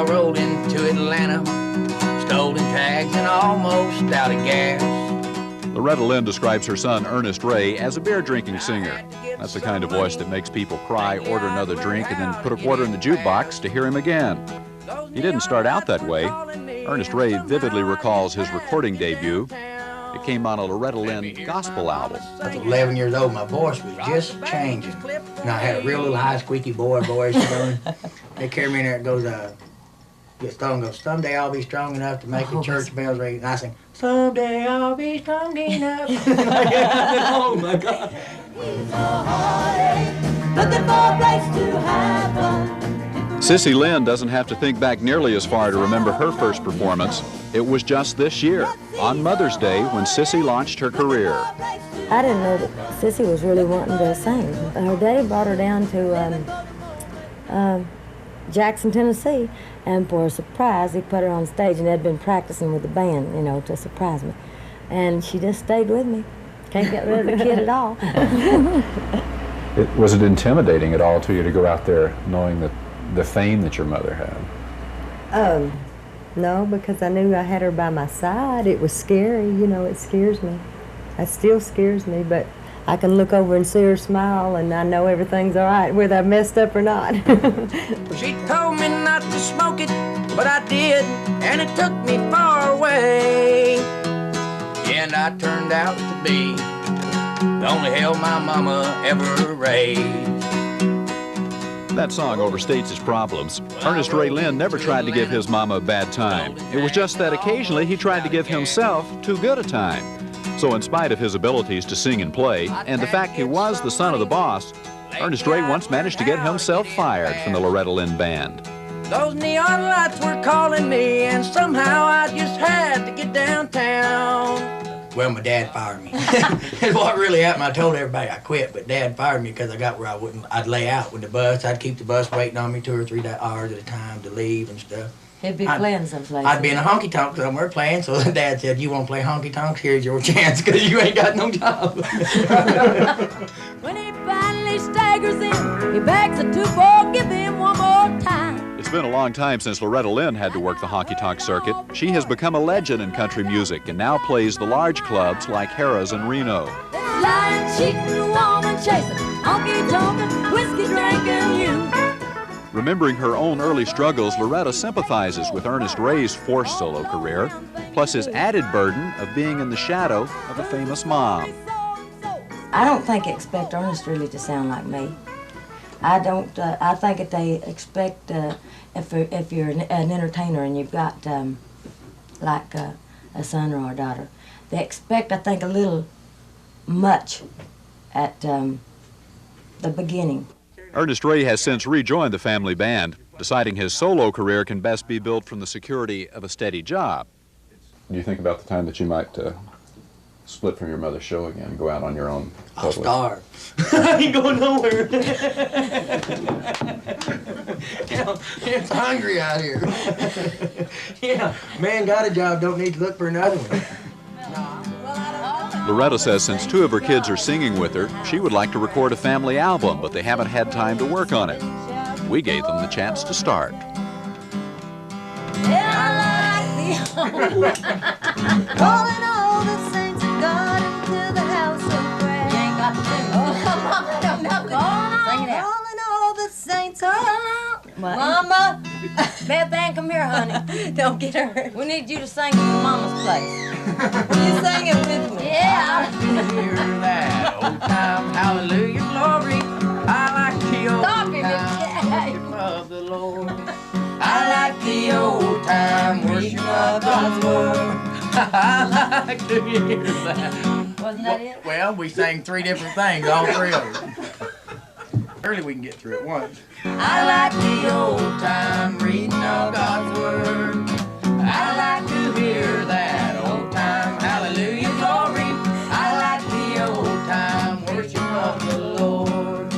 I rolled into Atlanta, stolen tags and almost out of gas. Loretta Lynn describes her son, Ernest Ray, as a beer-drinking singer. That's the kind of voice that makes people cry, order another drink, and then put a quarter in the jukebox to hear him again. He didn't start out that way. Ernest Ray vividly recalls his recording debut. It came on a Loretta Lynn gospel album. I was 11 years old. My voice was just changing. And I had a real little high, squeaky boy voice. You know. They carry me in there. It goes, gets song goes, someday I'll be strong enough to make the church bells ring. And I sing, someday I'll be strong enough. Oh my God. Looking for a place to have fun. Cissie Lynn doesn't have to think back nearly as far to remember her first performance. It was just this year, on Mother's Day, when Cissie launched her career. I didn't know that Cissie was really wanting to sing. Her daddy brought her down to Jackson, Tennessee, and for a surprise, he put her on stage, and they'd been practicing with the band, you know, to surprise me. And she just stayed with me. Can't get rid of the kid at all. Was it intimidating at all to you to go out there knowing that the fame that your mother had? No, because I knew I had her by my side. It was scary, you know, it scares me. It still scares me, but I can look over and see her smile, and I know everything's all right, whether I messed up or not. She told me not to smoke it, but I did, and it took me far away. And I turned out to be the only hell my mama ever raised. That song overstates his problems. Ernest Ray Lynn never tried to give his mama a bad time. It was just that occasionally he tried to give himself too good a time. So in spite of his abilities to sing and play, and the fact he was the son of the boss, Ernest Ray once managed to get himself fired from the Loretta Lynn band. Those neon lights were calling me, and somehow I just had to get downtown. Well, my dad fired me. And what really happened, I told everybody I quit, but Dad fired me because I got where I'd lay out with the bus. I'd keep the bus waiting on me 2 or 3 hours at a time to leave and stuff. He'd be playing someplace. I'd be in a honky-tonk somewhere playing, so Dad said, you want to play honky-tonks? Here's your chance, because you ain't got no job. When he finally staggers in, he begs her to forgive him one more time. It's been a long time since Loretta Lynn had to work the honky-tonk circuit. She has become a legend in country music and now plays the large clubs like Harrah's in Reno. Lying, cheating, woman chasing, honky-tonkin', whiskey drinking you. Remembering her own early struggles, Loretta sympathizes with Ernest Ray's forced solo career, plus his added burden of being in the shadow of a famous mom. I don't think they expect Ernest really to sound like me. I don't. I think that they expect if you're an entertainer and you've got like a son or a daughter, they expect, I think, a little much at the beginning. Ernest Ray has since rejoined the family band, deciding his solo career can best be built from the security of a steady job. Do you think about the time that you might split from your mother's show again and go out on your own? I'll starve. I ain't going nowhere. It's hungry out here. Yeah, man got a job, don't need to look for another one. Loretta says since 2 of her kids are singing with her, she would like to record a family album, but they haven't had time to work on it. We gave them the chance to start. Yeah, I like the calling all the saints of God into the house of prayer. You ain't got to do it. Oh, no, sing it out. Calling all the saints of Mama. Beth Ann, come here, honey. Don't get hurt. We need you to sing in Mama's place. Will you sing it with me? Yeah. Hear that old time hallelujah glory. I like the old time worship of the Lord. I like the old time worship of God's word. I like to hear that. Wasn't that it? Well, we sang 3 different things, all 3 of them. Surely we can get through it once. I like the old time reading of God's word. I like to hear that old time hallelujah glory. I like the old time worship of the Lord.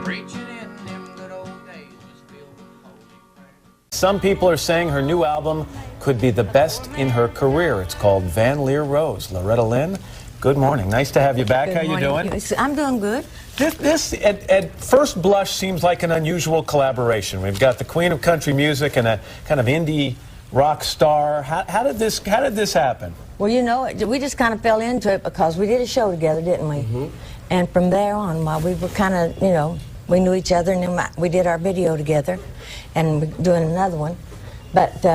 Preaching in them good old days was filled with holy prayer. Some people are saying her new album could be the best in her career. It's called Van Leer Rose. Loretta Lynn Good morning. Nice to have you back. Good How you morning. doing? I'm doing good. This at first blush seems like an unusual collaboration. We've got the Queen of Country Music and a kind of indie rock star. How did this happen? Well, you know, we just kind of fell into it because we did a show together, didn't we? Mm-hmm. And from there on, while we were kind of, you know, we knew each other, and then we did our video together, and we're doing another one. But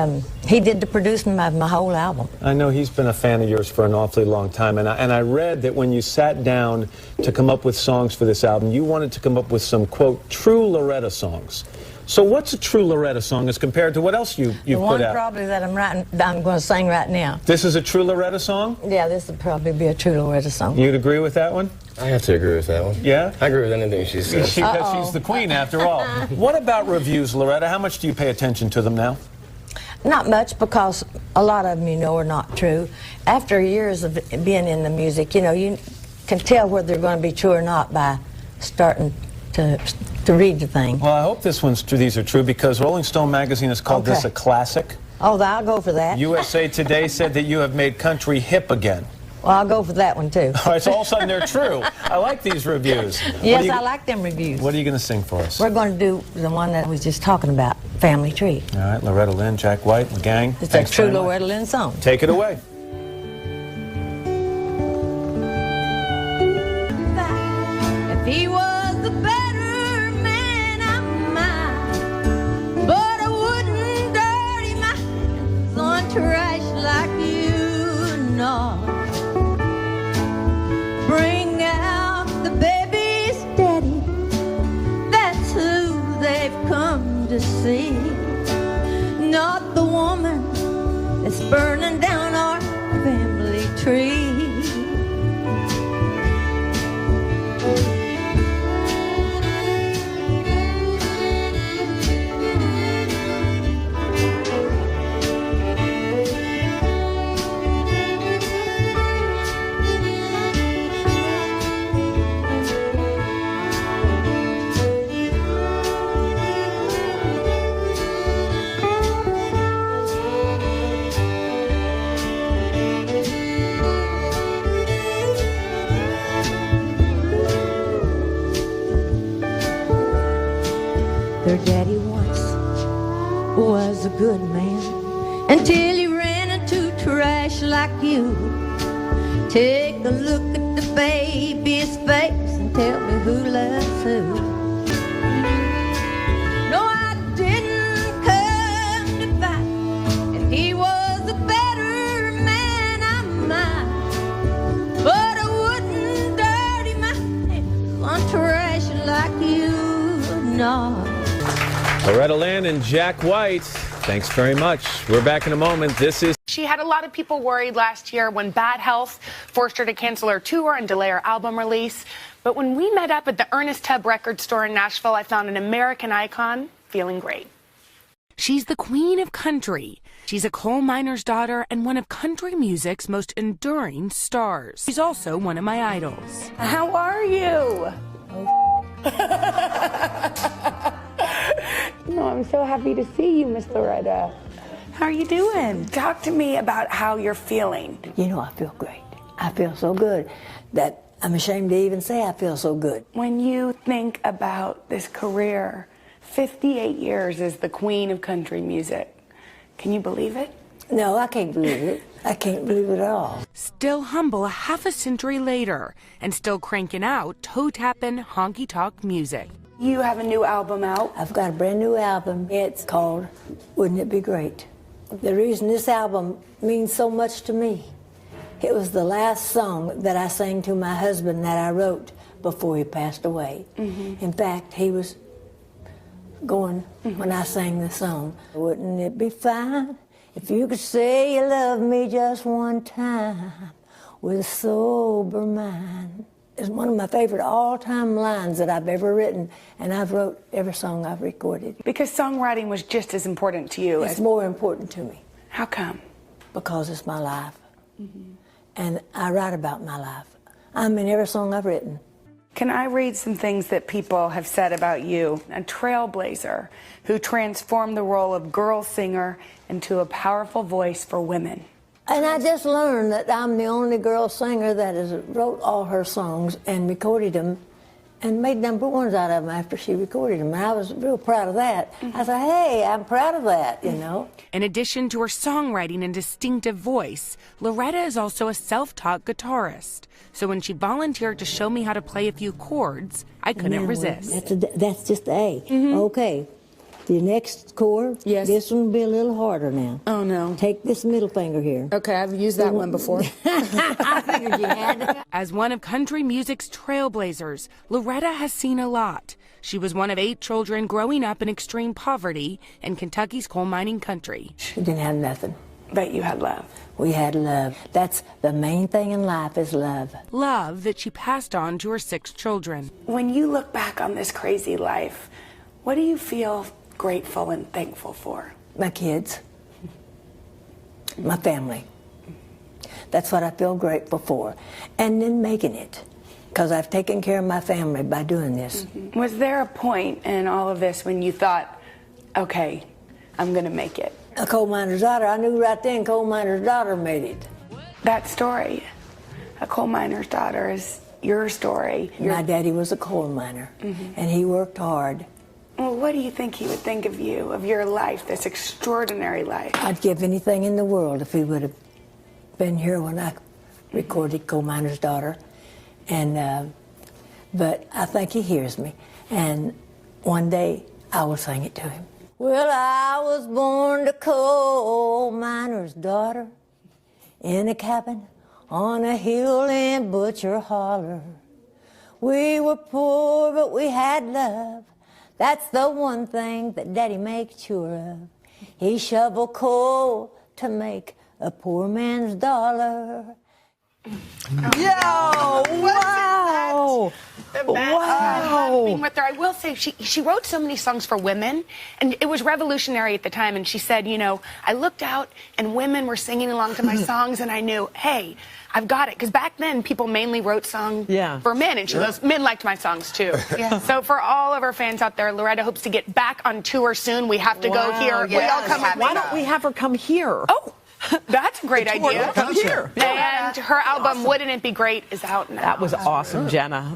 he did the producing of my whole album. I know he's been a fan of yours for an awfully long time, and I read that when you sat down to come up with songs for this album, you wanted to come up with some, quote, true Loretta songs. So what's a true Loretta song as compared to what else you've put out? The one probably that I'm going to sing right now. This is a true Loretta song? Yeah, this would probably be a true Loretta song. You'd agree with that one? I have to agree with that one. Yeah? I agree with anything she says. She's the queen, after all. What about reviews, Loretta? How much do you pay attention to them now? Not much, because a lot of them, you know, are not true. After years of being in the music, you know, you can tell whether they're going to be true or not by starting to read the thing. Well, I hope these are true, because Rolling Stone magazine has called this a classic. Oh, I'll go for that. USA Today said that you have made country hip again. Well, I'll go for that one, too. All right, so all of a sudden they're true. I like these reviews. Yes, I like them reviews. What are you going to sing for us? We're going to do the one that I was just talking about, Family Tree. All right, Loretta Lynn, Jack White, the gang. It's a true Loretta Lynn song. Take it away. If he was a better man, I'm mine. But I wouldn't dirty my hands on trash like you, no. Bring out the baby's daddy, that's who they've come to see. Not the woman that's burning down our family tree. Their daddy once was a good man until he ran into trash like you. Take a look at the baby's face and tell me who loves who. No, I didn't come to fight. If he was a better man, I'm mine. But I wouldn't dirty my hands on trash like you, no. Loretta Lynn and Jack White, thanks very much. We're back in a moment. This is... She had a lot of people worried last year when bad health forced her to cancel her tour and delay her album release. But when we met up at the Ernest record store in Nashville, I found an American icon feeling great. She's the queen of country. She's a coal miner's daughter and one of country music's most enduring stars. She's also one of my idols. How are you? No, I'm so happy to see you, Miss Loretta. How are you doing? Talk to me about how you're feeling. You know, I feel great. I feel so good that I'm ashamed to even say I feel so good. When you think about this career, 58 years as the queen of country music, can you believe it? No, I can't believe it. I can't believe it at all. Still humble a half a century later and still cranking out toe-tapping, honky-tonk music. You have a new album out. I've got a brand new album. It's called Wouldn't It Be Great? The reason this album means so much to me, it was the last song that I sang to my husband that I wrote before he passed away. Mm-hmm. In fact, he was going when I sang the song. Wouldn't it be fine if you could say you love me just one time with a sober mind? It's one of my favorite all-time lines that I've ever written, and I've wrote every song I've recorded. Because songwriting was just as important to you. It's more important to me. How come? Because it's my life. Mm-hmm. And I write about my life. I'm in every song I've written. Can I read some things that people have said about you? A trailblazer who transformed the role of girl singer into a powerful voice for women. And I just learned that I'm the only girl singer that has wrote all her songs and recorded them and made #1s out of them after she recorded them. And I was real proud of that. I said, hey, I'm proud of that, you know. In addition to her songwriting and distinctive voice, Loretta is also a self-taught guitarist. So when she volunteered to show me how to play a few chords, I couldn't resist. That's just the A. Okay. The next chord, this one will be a little harder now. Oh, no. Take this middle finger here. Okay, I've used that one before. I figured you had. As one of country music's trailblazers, Loretta has seen a lot. She was one of 8 children growing up in extreme poverty in Kentucky's coal mining country. We didn't have nothing. But you had love. We had love. That's the main thing in life is love. Love that she passed on to her 6 children. When you look back on this crazy life, what do you feel grateful and thankful for? My kids. My family. That's what I feel grateful for. And then making it. Because I've taken care of my family by doing this. Was there a point in all of this when you thought, okay, I'm going to make it? A coal miner's daughter. I knew right then coal miner's daughter made it. That story, a coal miner's daughter, is your story. My daddy was a coal miner, and he worked hard. Well, what do you think he would think of you, of your life, this extraordinary life? I'd give anything in the world if he would have been here when I recorded Coal Miner's Daughter. And, but I think he hears me. And one day I will sing it to him. Well, I was born to coal miner's daughter in a cabin on a hill in Butcher Holler. We were poor, but we had love. That's the one thing that Daddy made sure of. He shoveled coal to make a poor man's dollar. Yo! Wow! Wow! Being with her, I will say she wrote so many songs for women, and it was revolutionary at the time. And she said, you know, I looked out and women were singing along to my songs, and I knew, hey, I've got it. Because back then, people mainly wrote songs for men, and she goes, men liked my songs too. So for all of our fans out there, Loretta hopes to get back on tour soon. We have to go here. We all come. Why don't we have her come here? Oh. That's a great idea. Come here. And her album, Wouldn't It Be Great, is out now. That was awesome, Jenna.